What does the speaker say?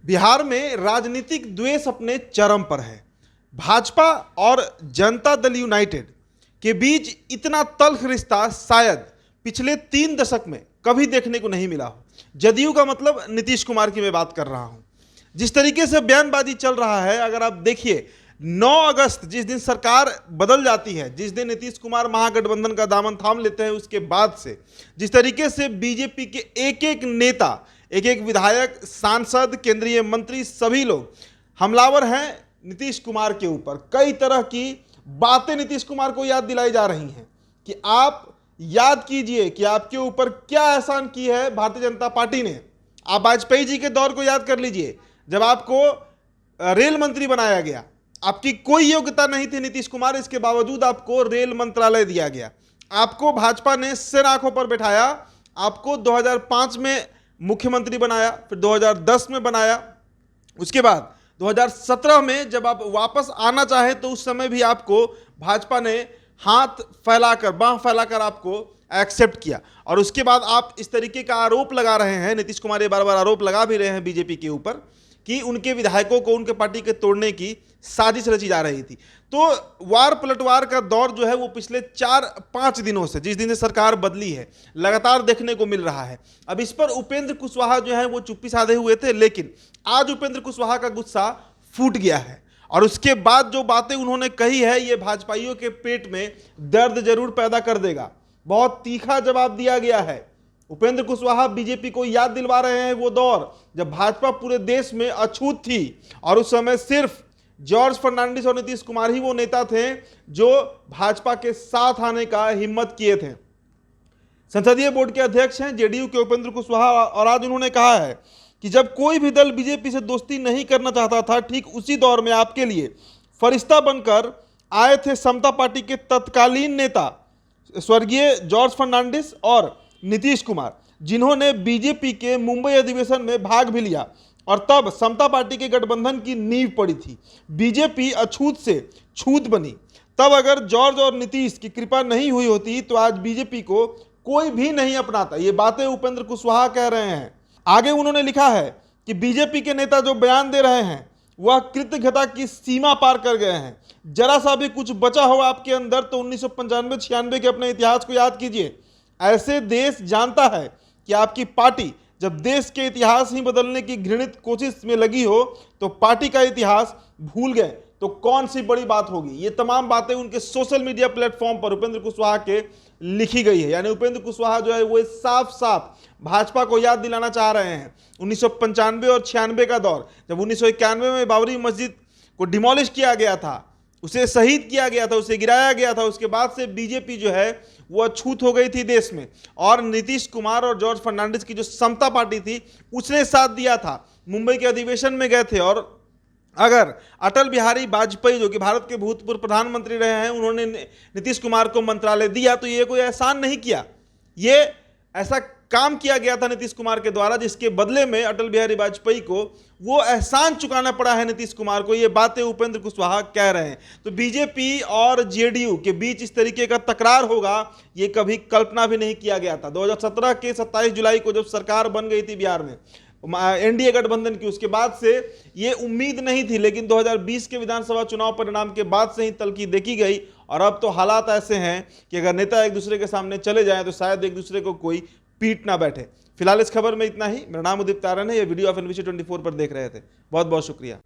बिहार में राजनीतिक द्वेष अपने चरम पर है। भाजपा और जनता दल यूनाइटेड के बीच इतना तल्ख रिश्ता शायद पिछले 3 दशक में कभी देखने को नहीं मिला हो। जदयू का मतलब नीतीश कुमार की मैं बात कर रहा हूं। जिस तरीके से बयानबाजी चल रहा है, अगर आप देखिए 9 अगस्त जिस दिन सरकार बदल जाती है, जिस दिन नीतीश कुमार महागठबंधन का दामन थाम लेते हैं, उसके बाद से जिस तरीके से बीजेपी के एक एक नेता, एक एक विधायक, सांसद, केंद्रीय मंत्री, सभी लोग हमलावर हैं नीतीश कुमार के ऊपर। कई तरह की बातें नीतीश कुमार को याद दिलाई जा रही हैं कि आप याद कीजिए कि आपके ऊपर क्या एहसान की है भारतीय जनता पार्टी ने। आप वाजपेयी जी के दौर को याद कर लीजिए, जब आपको रेल मंत्री बनाया गया, आपकी कोई योग्यता नहीं थी नीतीश कुमार, इसके बावजूद आपको रेल मंत्रालय दिया गया। आपको भाजपा ने सिर आंखों पर बैठाया, आपको 2005 में मुख्यमंत्री बनाया, फिर 2010 में बनाया, उसके बाद 2017 में जब आप वापस आना चाहे तो उस समय भी आपको भाजपा ने हाथ फैलाकर, बांह फैलाकर आपको एक्सेप्ट किया। और उसके बाद आप इस तरीके का आरोप लगा रहे हैं, नीतीश कुमार ये बार बार आरोप लगा भी रहे हैं बीजेपी के ऊपर कि उनके विधायकों को उनके पार्टी के तोड़ने की साजिश रची जा रही थी। तो वार पलटवार का दौर जो है वो पिछले 4-5 दिनों से, जिस दिन से सरकार बदली है, लगातार देखने को मिल रहा है। अब इस पर उपेंद्र कुशवाहा जो है वो चुप्पी साधे हुए थे, लेकिन आज उपेंद्र कुशवाहा का गुस्सा फूट गया है और उसके बाद जो बातें उन्होंने कही है, ये भाजपाइयों के पेट में दर्द जरूर पैदा कर देगा। बहुत तीखा जवाब दिया गया है। उपेंद्र कुशवाहा बीजेपी को याद दिलवा रहे हैं वो दौर जब भाजपा पूरे देश में अछूत थी और उस समय सिर्फ जॉर्ज फर्नांडिस और नीतीश कुमार ही वो नेता थे जो भाजपा के साथ आने का हिम्मत किए थे। संसदीय बोर्ड के अध्यक्ष हैं जेडीयू के उपेंद्र कुशवाहा, और आज उन्होंने कहा है कि जब कोई भी दल बीजेपी से दोस्ती नहीं करना चाहता था, ठीक उसी दौर में आपके लिए फरिश्ता बनकर आए थे समता पार्टी के तत्कालीन नेता स्वर्गीय जॉर्ज फर्नांडिस और नीतीश कुमार, जिन्होंने बीजेपी के मुंबई अधिवेशन में भाग भी लिया और तब समता पार्टी के गठबंधन की नींव पड़ी थी। बीजेपी अछूत से छूत बनी। तब अगर जॉर्ज और नीतीश की कृपा नहीं हुई होती तो आज बीजेपी को कोई भी नहीं अपनाता। ये बातें उपेंद्र कुशवाहा कह रहे हैं। आगे उन्होंने लिखा है कि बीजेपी के नेता जो बयान दे रहे हैं वह कृतज्ञता की सीमा पार कर गए हैं। जरा सा भी कुछ बचा हो आपके अंदर तो 1995-96 के अपने इतिहास को याद कीजिए। ऐसे देश जानता है कि आपकी पार्टी जब देश के इतिहास ही बदलने की घृणित कोशिश में लगी हो तो पार्टी का इतिहास भूल गए तो कौन सी बड़ी बात होगी। ये तमाम बातें उनके सोशल मीडिया प्लेटफॉर्म पर उपेंद्र कुशवाहा के लिखी गई है। यानी उपेंद्र कुशवाहा जो है वो साफ साफ भाजपा को याद दिलाना चाह रहे हैं 1995 और 96 का दौर, जब 1991 में बाबरी मस्जिद को डिमोलिश किया गया था, उसे शहीद किया गया था, उसे गिराया गया था। उसके बाद से बीजेपी जो है वो अछूत हो गई थी देश में, और नीतीश कुमार और जॉर्ज फर्नांडिस की जो समता पार्टी थी उसने साथ दिया था। मुंबई के अधिवेशन में गए थे, और अगर अटल बिहारी वाजपेयी जो कि भारत के भूतपूर्व प्रधानमंत्री रहे हैं, उन्होंने नीतीश कुमार को मंत्रालय दिया तो ये कोई एहसान नहीं किया। ये ऐसा काम किया गया था नीतीश कुमार के द्वारा जिसके बदले में अटल बिहारी वाजपेयी को वो एहसान चुकाना पड़ा है नीतीश कुमार को। ये बातें उपेंद्र कुशवाहा कह रहे हैं। तो बीजेपी और जेडीयू के बीच इस तरीके का तकरार होगा ये कभी कल्पना भी नहीं किया गया था। 2017 के 27 जुलाई को जब सरकार बन गई थी बिहार में एनडीए गठबंधन की, उसके बाद से ये उम्मीद नहीं थी, लेकिन 2020 के विधानसभा चुनाव परिणाम के बाद से ही तल्खी देखी गई। और अब तो हालात ऐसे हैं कि अगर नेता एक दूसरे के सामने चले जाएं तो शायद एक दूसरे को कोई पीट ना बैठे। फिलहाल इस खबर में इतना ही। मेरा नाम उदित तारन है। ये वीडियो आप NBC 24 पर देख रहे थे। बहुत बहुत शुक्रिया।